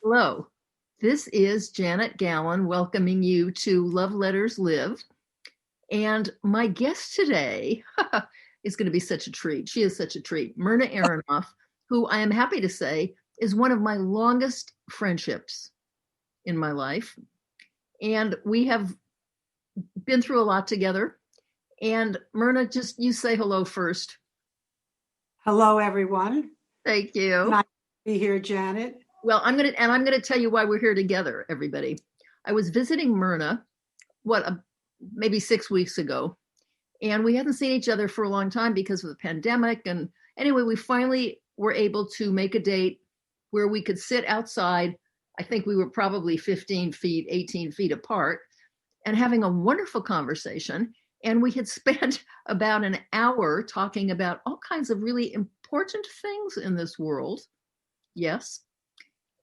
Hello, this is Janet Gallin welcoming you to Love Letters Live. And my guest today is going to be such a treat. She is such a treat. Myrna Aronoff, who I am happy to say is one of my longest friendships in my life. And we have been through a lot together. And Myrna, just you say hello first. Hello, everyone. Thank you. Nice to be here, Janet. Well, I'm going to tell you why we're here together, everybody. I was visiting Myrna, maybe 6 weeks ago, and we hadn't seen each other for a long time because of the pandemic. And anyway, we finally were able to make a date where we could sit outside. I think we were probably 15 feet, 18 feet apart, and having a wonderful conversation. And we had spent about an hour talking about all kinds of really important things in this world. Yes.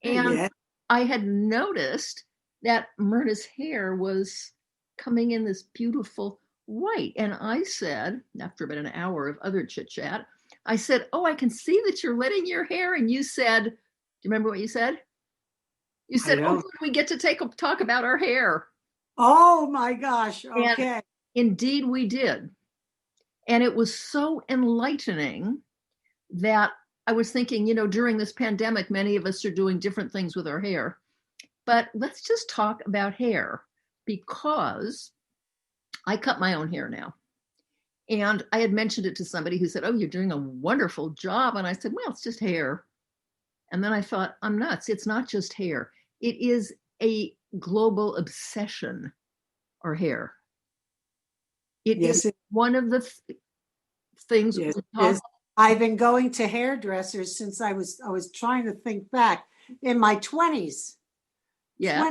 And I had noticed that Myrna's hair was coming in this beautiful white. And I said, after about an hour of other chit chat, I said, "Oh, I can see that you're letting your hair." And you said, do you remember what you said? You said, "Oh, we get to talk about our hair." Oh my gosh. Okay. And indeed we did. And it was so enlightening that I was thinking, during this pandemic, many of us are doing different things with our hair. But let's just talk about hair, because I cut my own hair now. And I had mentioned it to somebody who said, "Oh, you're doing a wonderful job." And I said, "Well, it's just hair." And then I thought, I'm nuts. It's not just hair. It is a global obsession, our hair. It is one of the things we talk. I've been going to hairdressers since I was trying to think back in my 20s. Yeah.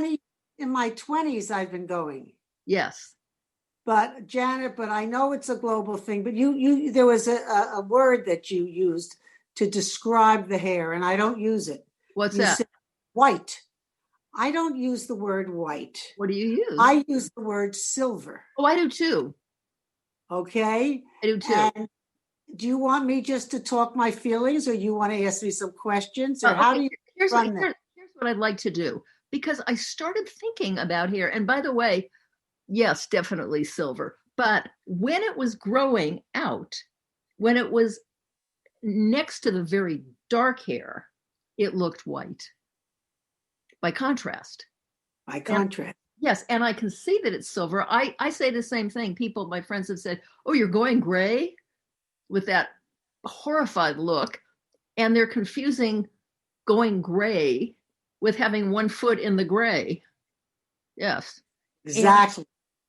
In my 20s, I've been going. Yes. But Janet, I know it's a global thing, but there was a word that you used to describe the hair, and I don't use it. What's that? Said white. I don't use the word white. What do you use? I use the word silver. Oh, I do too. Okay. I do too. And do you want me just to talk my feelings, or you want to ask me some questions, or how do you run that? Here's what I'd like to do, because I started thinking about hair. And by the way, yes, definitely silver. But when it was growing out, when it was next to the very dark hair, it looked white. By contrast. Yes, and I can see that it's silver. I say the same thing. My friends have said, "Oh, you're going gray," with that horrified look. And they're confusing going gray with having one foot in the gray. Yes. Exactly.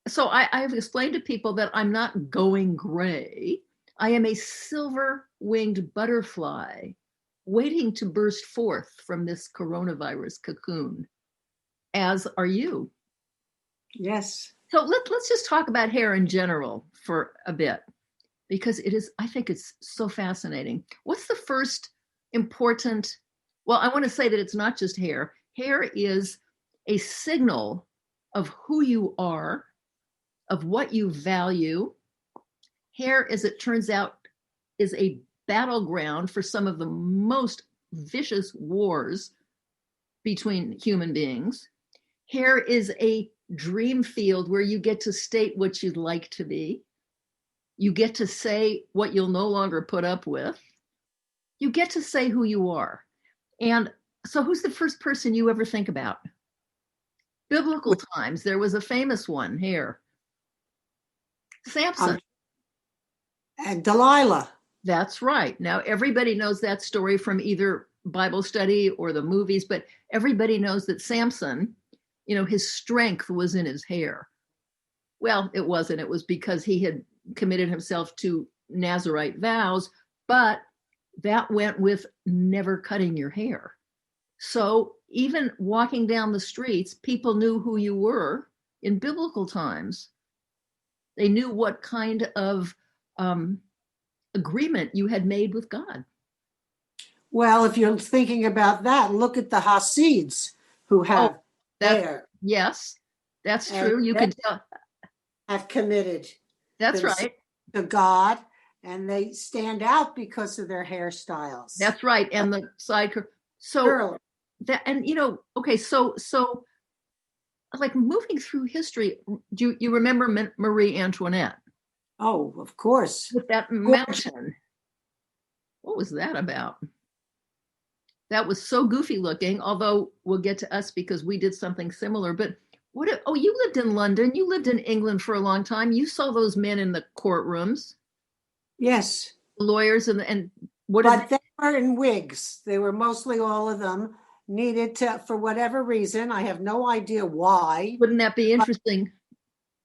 And so I've explained to people that I'm not going gray. I am a silver-winged butterfly waiting to burst forth from this coronavirus cocoon, as are you. Yes. So let's just talk about hair in general for a bit, because I think it's so fascinating. What's the first important? Well, I want to say that it's not just hair. Hair is a signal of who you are, of what you value. Hair, as it turns out, is a battleground for some of the most vicious wars between human beings. Hair is a dream field where you get to state what you'd like to be. You get to say what you'll no longer put up with. You get to say who you are. And so who's the first person you ever think about? Biblical times, there was a famous one here. Samson. And Delilah. That's right. Now, everybody knows that story from either Bible study or the movies, but everybody knows that Samson, his strength was in his hair. Well, it wasn't. It was because he had committed himself to Nazirite vows, but that went with never cutting your hair. So even walking down the streets, people knew who you were in biblical times. They knew what kind of agreement you had made with God. Well, if you're thinking about that, look at the Hasids who have hair. Yes, that's true. You can tell. Have committed. That's right. To God, and they stand out because of their hairstyles. That's right. And the side curl. So that, and okay, so like moving through history, do you remember Marie Antoinette Oh, of course. with that Gorgeous. mountain? What was that about? That was so goofy looking, although we'll get to us because we did something similar. But oh, you lived in London, you lived in England for a long time. You saw those men in the courtrooms, Yes. the lawyers, and what did But they were in wigs. They were mostly all of them needed to, for whatever reason, I have no idea why, wouldn't that be interesting?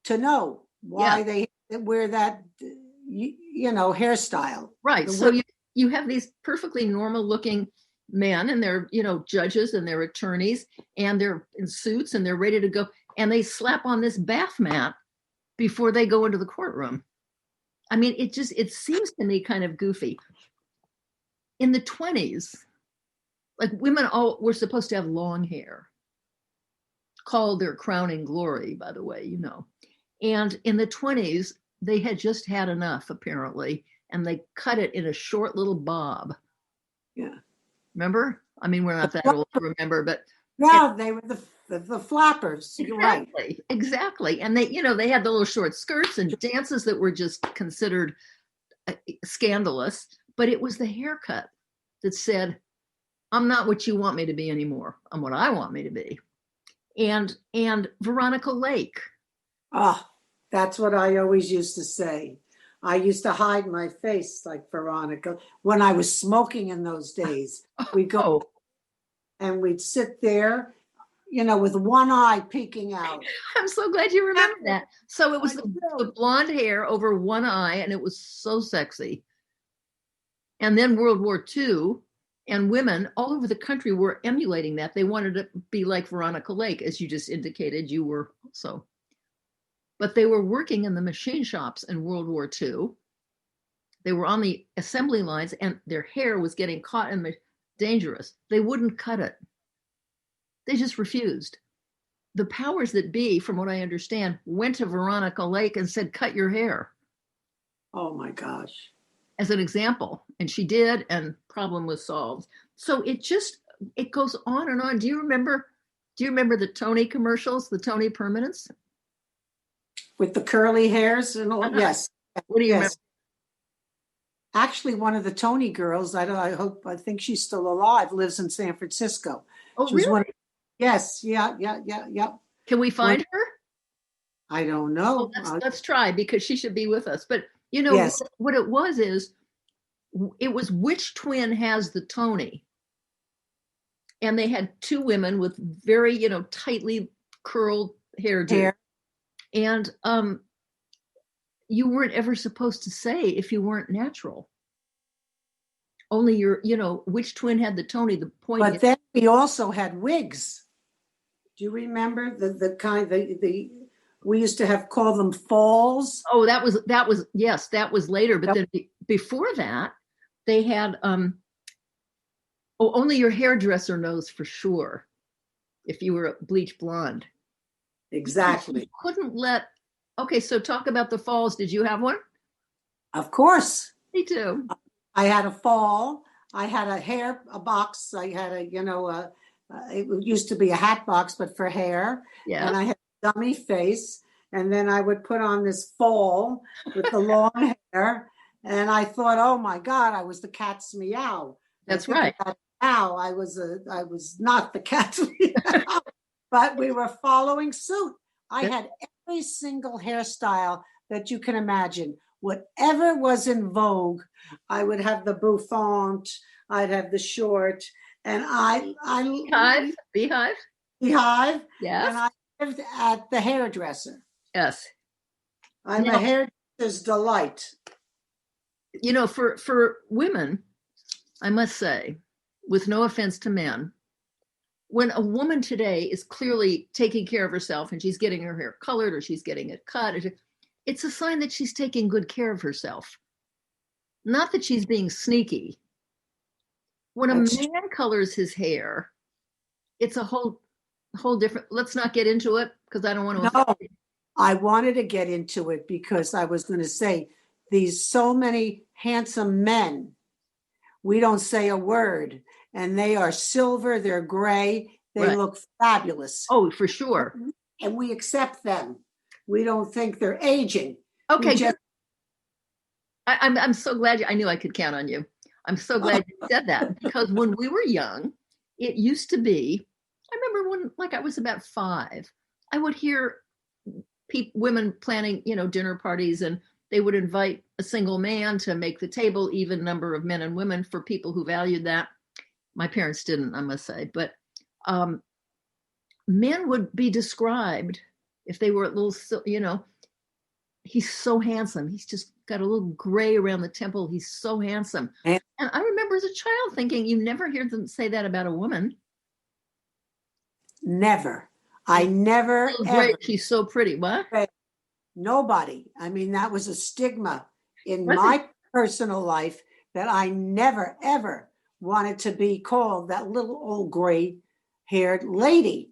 to know Yeah, why they wear that, hairstyle. right. The So wig. you have these perfectly normal looking men, and they're judges and they're attorneys, and they're in suits and they're ready to go, and they slap on this bath mat before they go into the courtroom. I mean, it seems to me kind of goofy. In the 20s, like women all were supposed to have long hair, called their crowning glory, by the way, And in the 20s, they had just had enough, apparently, and they cut it in a short little bob. Yeah. Remember? I mean, we're not that old to remember, but Yeah, they were the flappers. You're right. Exactly. And they had the little short skirts and dances that were just considered scandalous, but it was the haircut that said, I'm not what you want me to be anymore. I'm what I want me to be. And Veronica Lake. Ah, that's what I always used to say. I used to hide my face like Veronica when I was smoking in those days. We'd go and we'd sit there, with one eye peeking out. I'm so glad you remember that. So it was the blonde hair over one eye, and it was so sexy. And then World War II, and women all over the country were emulating that. They wanted to be like Veronica Lake, as you just indicated you were also. But they were working in the machine shops in World War II. They were on the assembly lines, and their hair was getting caught in the dangerous. They wouldn't cut it. They just refused. The powers that be, from what I understand, went to Veronica Lake and said, cut your hair. Oh my gosh. As an example. And she did, and problem was solved. So it goes on and on. Do you remember the Tony commercials, the Tony permanents? With the curly hairs and all? Yes. What do you remember? Actually, one of the Tony girls, I think she's still alive, lives in San Francisco. Oh, she was really? Yes. Yeah. Can we find her? I don't know. Let's try, because she should be with us. But yes. What it was which twin has the Tony? And they had two women with very, tightly curled hair. And you weren't ever supposed to say if you weren't natural. Only which twin had the Tony. The point. But then we also had wigs. Do you remember the kind we used to call them falls? Oh, that was later. But then before that, they had only your hairdresser knows for sure if you were a bleach blonde. Exactly. You couldn't let. Okay, so talk about the falls. Did you have one? Of course. Me too. I had a fall. I had a box. I had it used to be a hat box, but for hair. Yeah. And I had a dummy face. And then I would put on this fall with the long hair. And I thought, oh my God, I was the cat's meow. That's right. Now I was not the cat's meow, but we were following suit. I had every single hairstyle that you can imagine. Whatever was in vogue, I would have the bouffant, I'd have the short, and Beehive. Yes. And I lived at the hairdresser. Yes. I'm a hairdresser's delight. For women, I must say, with no offense to men, when a woman today is clearly taking care of herself and she's getting her hair colored or she's getting it cut, it's a sign that she's taking good care of herself. Not that she's being sneaky. When a man colors his hair, it's a whole different. Let's not get into it because I don't want to. No, I wanted to get into it because I was going to say so many handsome men. We don't say a word. and they are silver, they're gray, they Right. look fabulous. Oh, for sure. And we accept them. We don't think they're aging. Okay, just, I'm so glad I knew I could count on you. I'm so glad you said that, because when we were young, it used to be, I remember when, like, I was about 5, I would hear women planning, dinner parties, and they would invite a single man to make the table, even number of men and women, for people who valued that. My parents didn't, I must say, but men would be described if they were a little, he's so handsome. He's just got a little gray around the temple. He's so handsome. And I remember as a child thinking, you never hear them say that about a woman. Never. I never, ever. She's so pretty. What? Nobody. I mean, that was a stigma in my personal life, that I never, ever wanted to be called that little old gray-haired lady.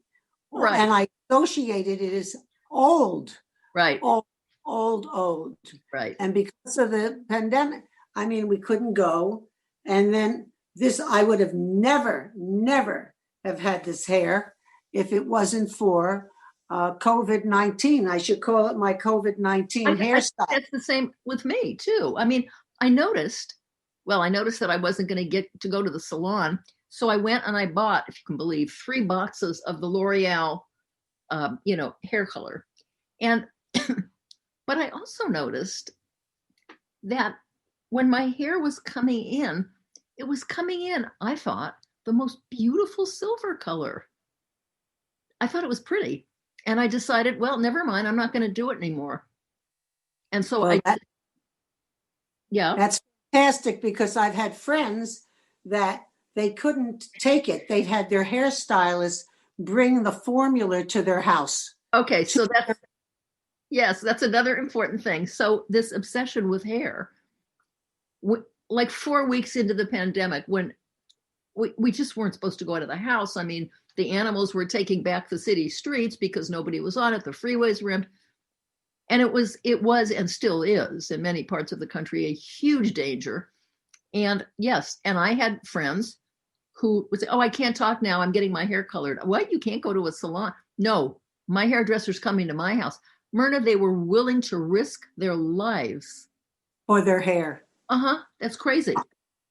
Right. And I associated it as old. Right. Old. Right. And because of the pandemic, I mean, we couldn't go. And then I would have never have had this hair if it wasn't for COVID-19. I should call it my COVID-19 hairstyle. That's the same with me too. I mean, I noticed that I wasn't going to get to go to the salon. So I went and I bought, if you can believe, 3 boxes of the L'Oreal, hair color. And, but I also noticed that when my hair was coming in, it was coming in, I thought, the most beautiful silver color. I thought it was pretty. And I decided, well, never mind, I'm not going to do it anymore. And so that's fantastic, because I've had friends that they couldn't take it. They'd had their hairstylist bring the formula to their house. Okay, so that's another important thing. So this obsession with hair, like 4 weeks into the pandemic, when we just weren't supposed to go out of the house. I mean, the animals were taking back the city streets because nobody was on it. The freeways were empty. And it was and still is in many parts of the country a huge danger. And yes, and I had friends who would say, "Oh, I can't talk now. I'm getting my hair colored." What? You can't go to a salon? No, my hairdresser's coming to my house. Myrna, they were willing to risk their lives for their hair. That's crazy.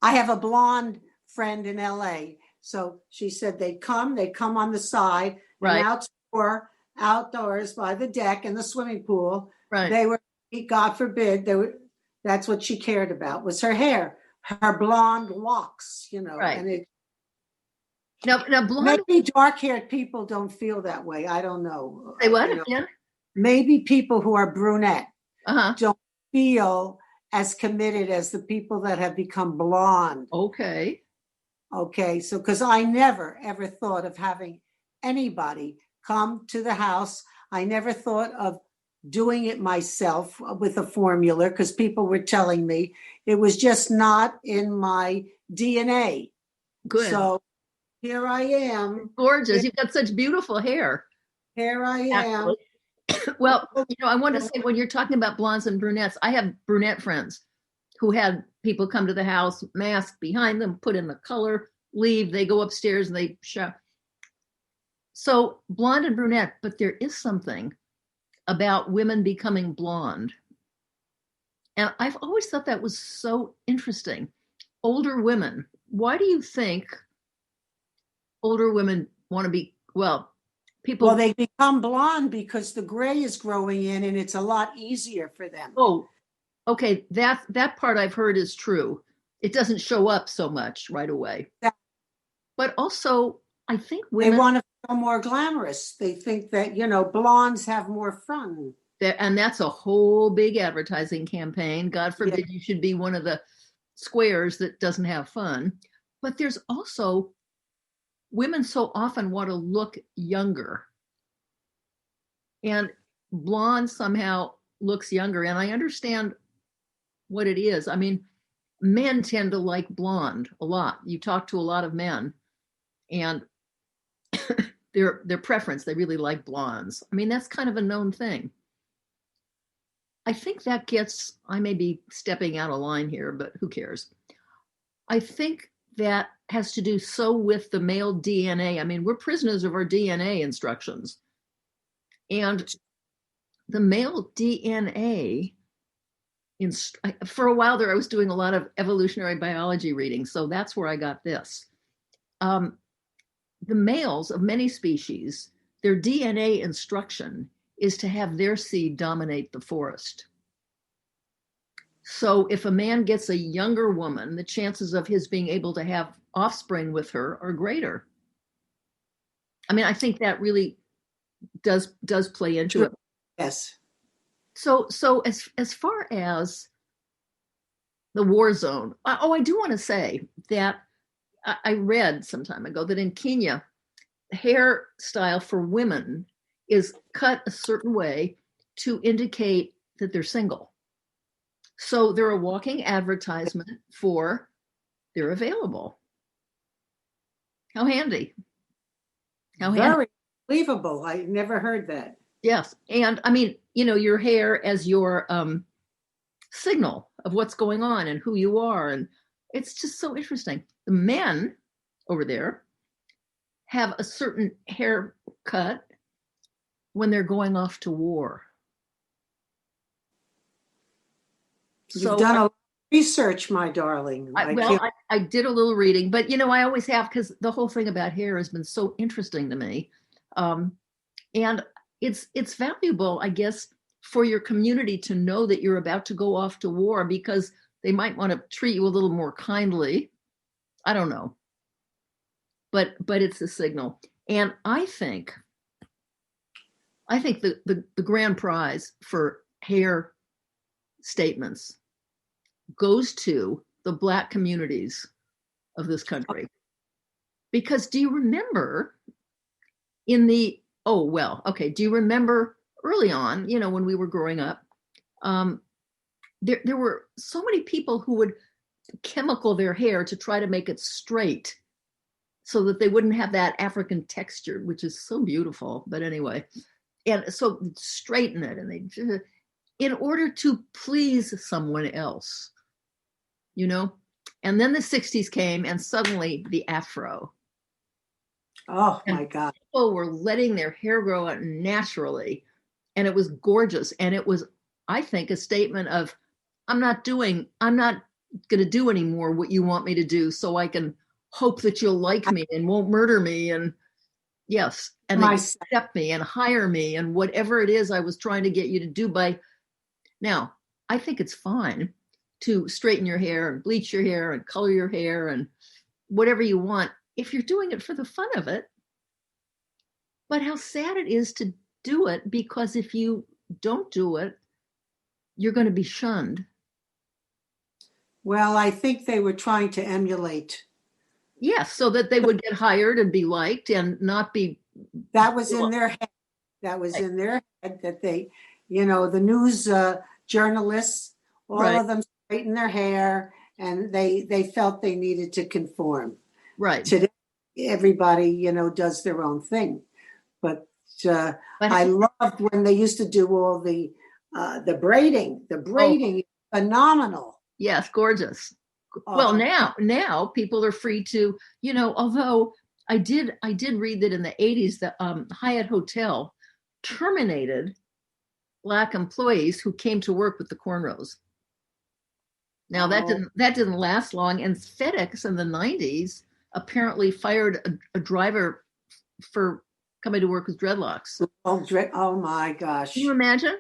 I have a blonde friend in LA. So she said they'd come on the side, right, and outdoors by the deck and the swimming pool. Right. They were, God forbid, that's what she cared about, was her hair, her blonde locks, Right. And it, now blonde, maybe dark-haired people don't feel that way. I don't know. Say what? Yeah. Maybe people who are brunette don't feel as committed as the people that have become blonde. Okay, so because I never, ever thought of having anybody come to the house. I never thought of doing it myself with a formula, because people were telling me it was just not in my DNA. Good. So here I am. Gorgeous. You've got such beautiful hair. Here I am. Well, I want to say, when you're talking about blondes and brunettes, I have brunette friends who had people come to the house, mask behind them, put in the color, leave, they go upstairs and they shop. So blonde and brunette, but there is something about women becoming blonde. And I've always thought that was so interesting. Older women, why do you think older women want to be, people? Well, they become blonde because the gray is growing in and it's a lot easier for them. Oh, okay. That part I've heard is true. It doesn't show up so much right away. But also, I think women, they want to feel more glamorous. They think that, blondes have more fun. And that's a whole big advertising campaign. God forbid you should be one of the squares that doesn't have fun. But there's also, women so often want to look younger. And blonde somehow looks younger. And I understand what it is. I mean, men tend to like blonde a lot. You talk to a lot of men, and their preference, they really like blondes. I mean, that's kind of a known thing. I think that I may be stepping out of line here, but who cares? I think that has to do so with the male DNA. I mean, we're prisoners of our DNA instructions. And the male DNA, for a while there, I was doing a lot of evolutionary biology reading. So that's where I got this. The males of many species, their DNA instruction is to have their seed dominate the forest. So if a man gets a younger woman, the chances of his being able to have offspring with her are greater. I mean, I think that really does play into it. Yes. So as far as the war zone, I do want to say that I read some time ago that in Kenya, hairstyle for women is cut a certain way to indicate that they're single. So they're a walking advertisement for they're available. How handy. Very believable. I never heard that. Yes. And I mean, your hair as your signal of what's going on and who you are. And it's just so interesting. The men over there have a certain haircut when they're going off to war. You've done a lot of research, my darling. I did a little reading, but I always have, because the whole thing about hair has been so interesting to me. And it's valuable, I guess, for your community to know that you're about to go off to war, because they might want to treat you a little more kindly. I don't know. But it's a signal. And I think the grand prize for hair statements goes to the Black communities of this country. Because do you remember do you remember early on, when we were growing up, there were so many people who would chemical their hair to try to make it straight so that they wouldn't have that African texture, which is so beautiful. But anyway, and so straighten it, and in order to please someone else, and then the 60s came, and suddenly the Afro. Oh my God. People were letting their hair grow out naturally, and it was gorgeous. And it was, I think, a statement of, I'm not going to do anymore what you want me to do, so I can hope that you'll like me and won't murder me. And yes, and they accept me and hire me and whatever it is I was trying to get you to do. Now, I think it's fine to straighten your hair and bleach your hair and color your hair and whatever you want, if you're doing it for the fun of it. But how sad it is to do it, because if you don't do it, you're going to be shunned. Well, I think they were trying to emulate. Yes, so that they would get hired and be liked and not be. That was in their head. That was in their head, that they, the news journalists, all of them straighten their hair, and they felt they needed to conform. Right. Today, everybody, does their own thing. But I loved when they used to do all the braiding. The braiding is phenomenal. Yes, gorgeous. Well, now people are free to, although I did read that in the 80s, the Hyatt Hotel terminated Black employees who came to work with the cornrows. Now that didn't last long, and FedEx in the 90s apparently fired a driver for coming to work with dreadlocks. Oh my gosh! Can you imagine?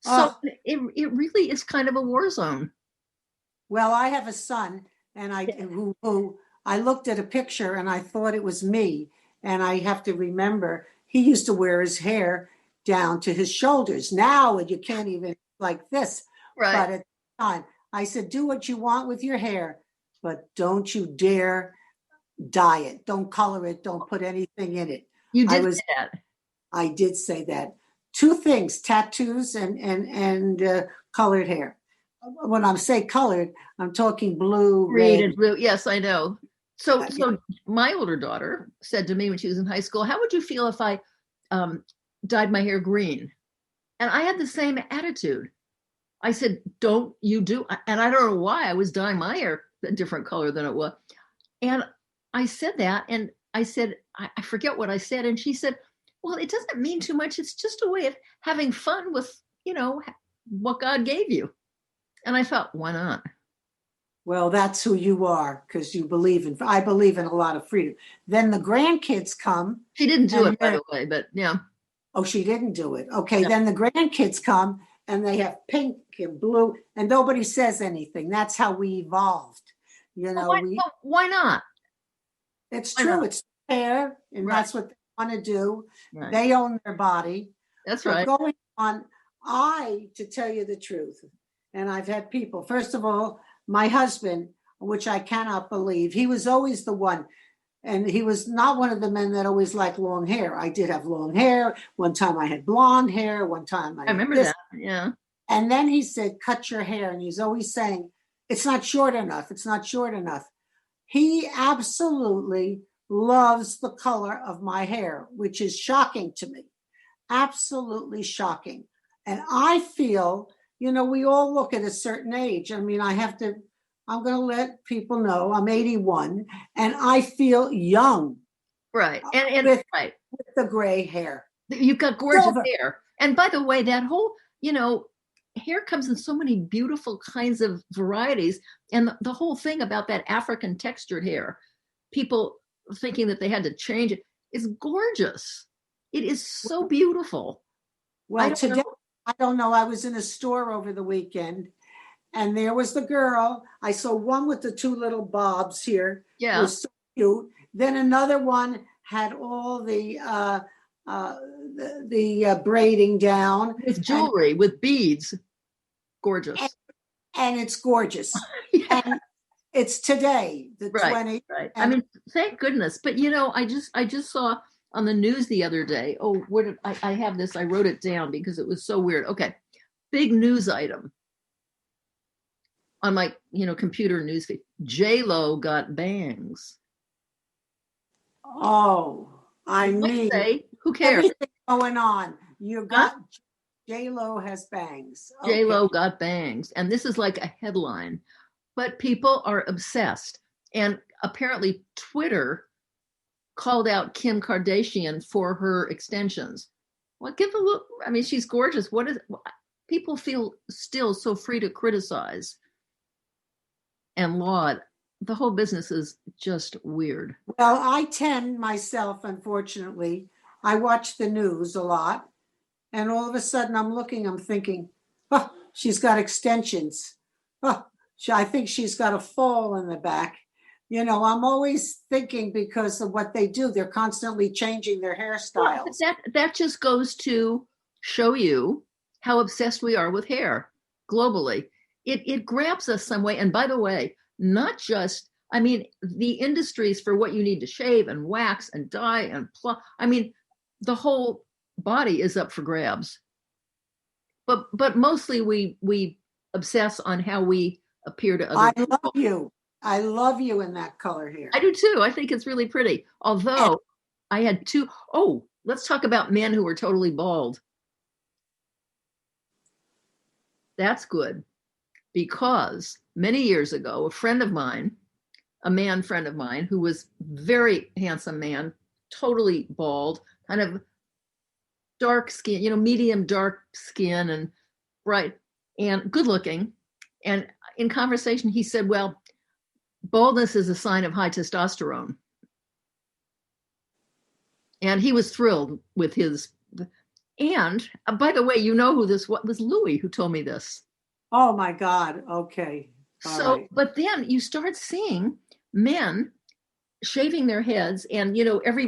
So it really is kind of a war zone. Well, I have a son, and who I looked at a picture and I thought it was me, and I have to remember he used to wear his hair down to his shoulders. Now you can't even like this. Right. But at the time, I said, do what you want with your hair, but don't you dare dye it. Don't color it. Don't put anything in it. You did say that. I did say that. Two things: tattoos and colored hair. When I say colored, I'm talking blue, green, red. and blue. Yes, I know. So my older daughter said to me when she was in high school, "How would you feel if I dyed my hair green?" And I had the same attitude. I said, "Don't you do?" And I don't know why I was dyeing my hair a different color than it was. And I said that, and I said, I forget what I said. And she said, well, it doesn't mean too much. It's just a way of having fun with, what God gave you. And I thought, why not? Well, that's who you are because I believe in a lot of freedom. Then the grandkids come She didn't do and it, by the way, but yeah. oh, she didn't do it. Okay, Yeah. then the grandkids come and they have pink and blue and nobody says anything. That's how we evolved. Why not? It's Why true. not? It's fair and Right. that's what they want to do. Right. They own their body. That's But right. going on, to tell you the truth, and I've had people, first of all, my husband, which I cannot believe, he was always the one. And he was not one of the men that always liked long hair. I did have long hair. One time I had blonde hair. One time I I had remember this. that. Yeah. And then he said, cut your hair. And he's always saying, it's not short enough. It's not short enough. He absolutely loves the color of my hair, which is shocking to me. Absolutely shocking. And I feel, we all look at a certain age. I mean, I'm going to let people know I'm 81 and I feel young. Right. And with, right. with the gray hair. You've got gorgeous hair. And by the way, that whole, hair comes in so many beautiful kinds of varieties. And the whole thing about that African textured hair, people thinking that they had to change it, is gorgeous. It is so beautiful. Well, today, I don't know. I was in a store over the weekend and there was the girl. I saw one with the two little bobs here. Yeah. It was so cute. Then another one had all the braiding down. With jewelry, with beads. Gorgeous. And it's gorgeous. Yeah. And it's today, the right, 20. Right. I mean, thank goodness. But I just saw on the news the other day. Oh, what did I have this? I wrote it down because it was so weird. Okay. Big news item on my, computer news feed. J-Lo got bangs. Oh, I mean, who cares? Everything going on. You got J-Lo has bangs. Okay. J-Lo got bangs. And this is like a headline. But people are obsessed. And apparently Twitter called out Kim Kardashian for her extensions. Well, give a look. I mean, she's gorgeous. People feel still so free to criticize and laud. The whole business is just weird. Well, I tend myself, unfortunately, I watch the news a lot. And all of a sudden I'm thinking, oh, she's got extensions. Oh, I think she's got a fall in the back. I'm always thinking because of what they do. They're constantly changing their hairstyles. Well, that just goes to show you how obsessed we are with hair globally. It grabs us some way. And by the way, not just, the industries for what you need to shave and wax and dye and the whole body is up for grabs. But mostly we obsess on how we appear to other people. I love you in that color here. I do too. I think it's really pretty. Although I had let's talk about men who were totally bald. That's good because many years ago, a man friend of mine who was very handsome man, totally bald, kind of dark skin, medium dark skin and bright and good looking. And in conversation, he said, well, baldness is a sign of high testosterone. And he was thrilled with his. And by the way, who this was? Louis who told me this. Oh my God. Okay. Right. But then you start seeing men shaving their heads and,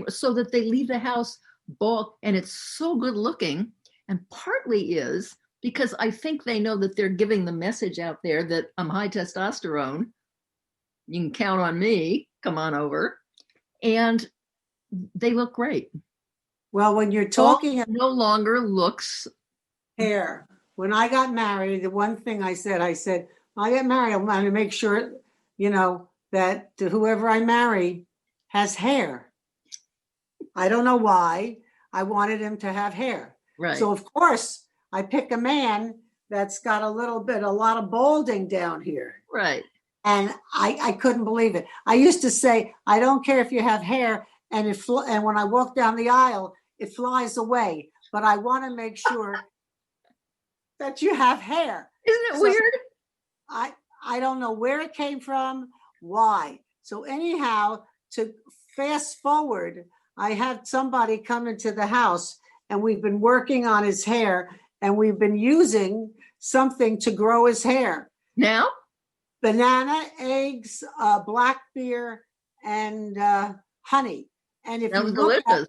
so that they leave the house bald and it's so good looking. And partly is because I think they know that they're giving the message out there that I'm high testosterone. You can count on me. Come on over. And they look great. Well, when you're talking, it no longer looks hair. When I got married, the one thing I said, I get married, I'm going to make sure, that whoever I marry has hair. I don't know why. I wanted him to have hair. Right. So of course I pick a man that's got a lot of balding down here. Right. And I couldn't believe it. I used to say, I don't care if you have hair, and and when I walk down the aisle, it flies away. But I want to make sure that you have hair. Isn't it So weird? I don't know where it came from, why. So anyhow, to fast forward, I had somebody come into the house, and we've been working on his hair, and we've been using something to grow his hair. Now? Banana, eggs, black beer, and honey. And if That you was look at delicious.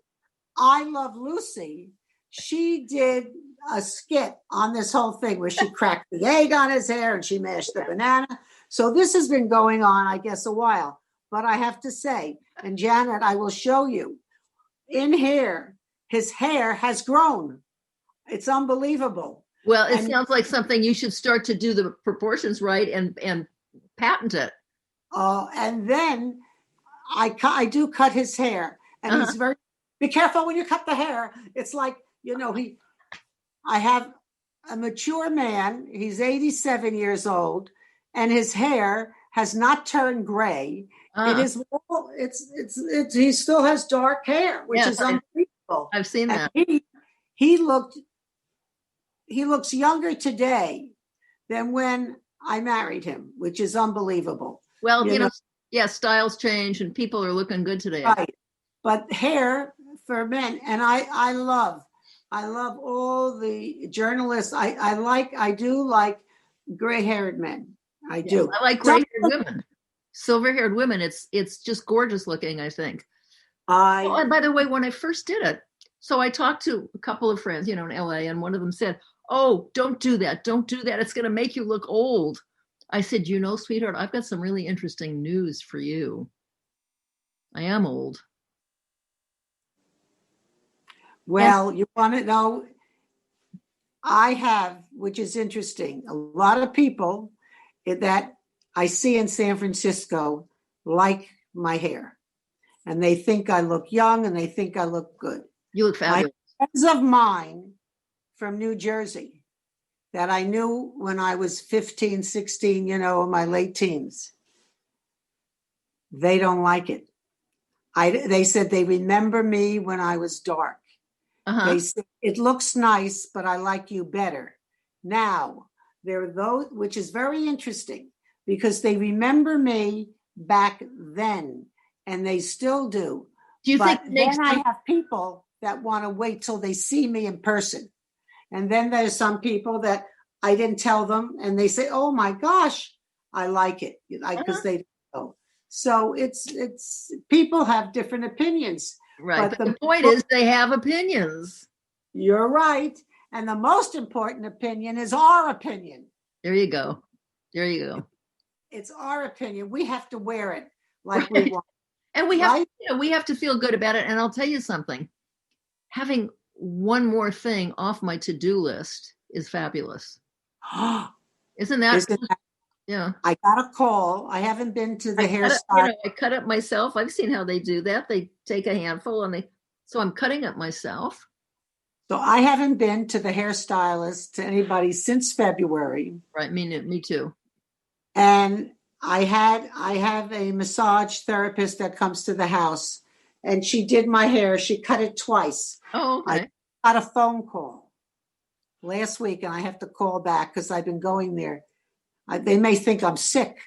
I Love Lucy, she did a skit on this whole thing where she cracked the egg on his hair and she mashed the banana. So this has been going on, I guess, a while. But I have to say, and Janet, I will show you, in here, his hair has grown. It's unbelievable. Well, it And sounds like something you should start to do the proportions right and patent it. and then I do cut his hair, and Uh-huh. he's very, be careful when you cut the hair. It's like, I have a mature man. He's 87 years old, and his hair has not turned gray. It Uh, is, he still has dark hair, which yes, is unbelievable. I've seen And that. he looks younger today than when I married him, which is unbelievable. Well, You know, yeah, styles change and people are looking good today. right. But hair for men, and I love all the journalists. I do like gray-haired men. I Yes, do. I like gray-haired women, silver-haired women. It's just gorgeous looking, I think. Oh, I and by the way, when I first did it, so I talked to a couple of friends, in LA, and one of them said, "Oh, don't do that. Don't do that. It's going to make you look old." I said, "Sweetheart, I've got some really interesting news for you. I am old." And well, you want to know? I have, which is interesting. A lot of people that I see in San Francisco like my hair, and they think I look young, and they think I look good. you look I fabulous. have friends of mine from New Jersey that I knew when I was 15, 16, in my late teens. They don't like it. They said they remember me when I was dark. Uh-huh. They said, it looks nice, but I like you better. Now, there are those, which is very interesting because they remember me back then, and they still do. Do you think But it makes then I have people that want to wait till they see me in person. And then there's some people that I didn't tell them, and they say, "Oh my gosh, I like it," because uh-huh. they know. So it's people have different opinions, Right. but But the point is they have opinions. you're right, and the most important opinion is our opinion. There you go. There you go. It's our opinion. We have to wear it like we Right. want, And we have right? we have to feel good about it. And I'll tell you something. Having one more thing off my to-do list is fabulous. Isn't that? Isn't that- Yeah. I got a call. I haven't been to the hairstyle. I cut it myself. I've seen how they do that. They take a handful so I'm cutting it myself. So I haven't been to the hairstylist to anybody since February. Right. Me too. And I have a massage therapist that comes to the house, and she did my hair. She cut it twice. Oh, okay. I got a phone call last week, and I have to call back because I've been going there. They may think I'm sick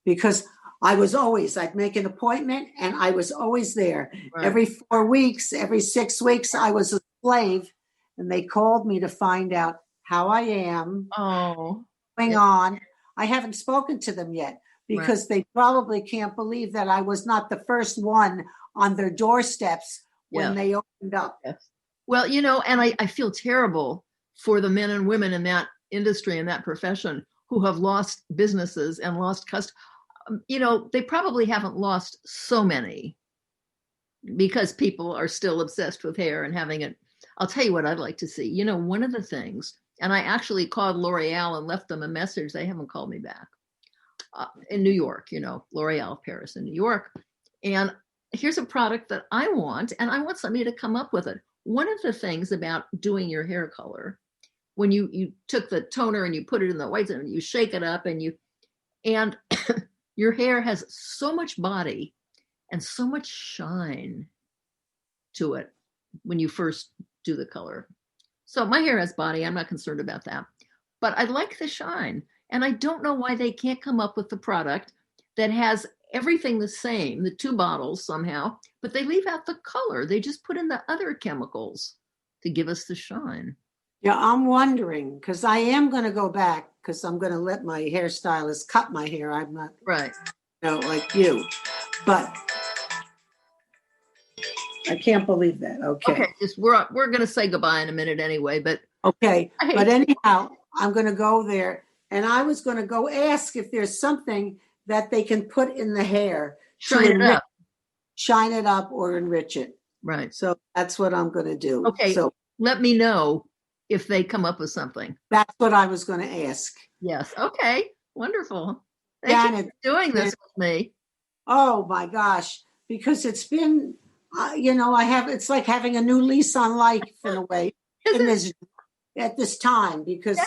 because I'd make an appointment and I was always there. Right. Every 4 weeks, every 6 weeks, I was a slave, and they called me to find out how I am, Oh. going Yeah. on. I haven't spoken to them yet because they probably can't believe that I was not the first one on their doorsteps when they opened up. Yes. Well, and I feel terrible for the men and women in that industry and that profession who have lost businesses and lost customers. They probably haven't lost so many because people are still obsessed with hair and having it. I'll tell you what I'd like to see. One of the things, and I actually called L'Oreal and left them a message. They haven't called me back. In New York, L'Oreal Paris in New York. And here's a product that I want, and I want somebody to come up with it. One of the things about doing your hair color, when you took the toner and you put it in the white and you shake it up and Your hair has so much body and so much shine to it when you first do the color. So my hair has body. I'm not concerned about that. But I like the shine. And I don't know why they can't come up with the product that has everything the same, the two bottles somehow, but they leave out the color. They just put in the other chemicals to give us the shine. Yeah, I'm wondering because I am going to go back because I'm going to let my hairstylist cut my hair. I'm not, Right. like you, but I can't believe that. Okay. Just we're going to say goodbye in a minute anyway, but okay. But anyhow, I'm going to go there, and I was going to go ask if there's something that they can put in the hair shine it up or enrich it. Right. So that's what I'm going to do. Okay. So let me know if they come up with something. That's what I was going to ask. Yes. Okay. Wonderful. Thank you for doing this with me. Oh my gosh. Because it's been, it's like having a new lease on life in a way at this time, because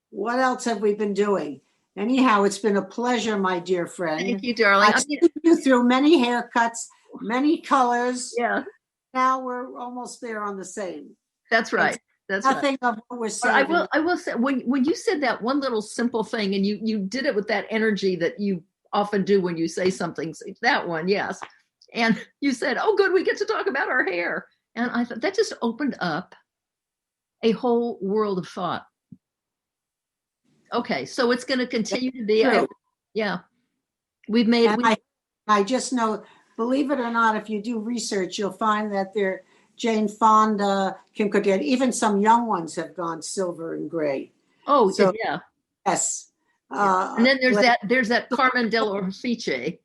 what else have we been doing? Anyhow, it's been a pleasure, my dear friend. Thank you, darling. I've seen you through many haircuts, many colors. Yeah. Now we're almost there on the same. That's right. That's nothing of what we're saying. I will say when you said that one little simple thing, and you did it with that energy that you often do when you say something, that one, yes. And you said, oh, good, we get to talk about our hair. And I thought that just opened up a whole world of thought. Okay, so it's going to continue to be. We've made. I just know, believe it or not, if you do research, you'll find that they're Jane Fonda, Kim Kardashian, even some young ones have gone silver and gray. Oh, so, yeah. Yes. And then there's that Carmen Del Orfice,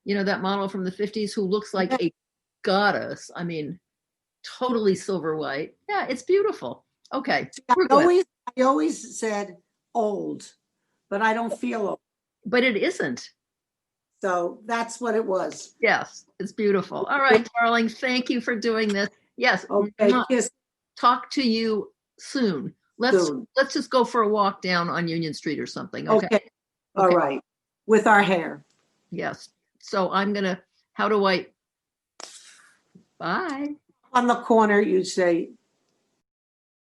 that model from the 50s who looks like a goddess. I mean, totally silver white. Yeah, it's beautiful. Okay. I always said old, but I don't feel old. But it isn't. So that's what it was. Yes, it's beautiful. All right, darling. Thank you for doing this. Yes. Okay. Talk to you soon. Let's just go for a walk down on Union Street or something. Okay. All right. With our hair. Yes. So how do I, bye. On the corner, you say,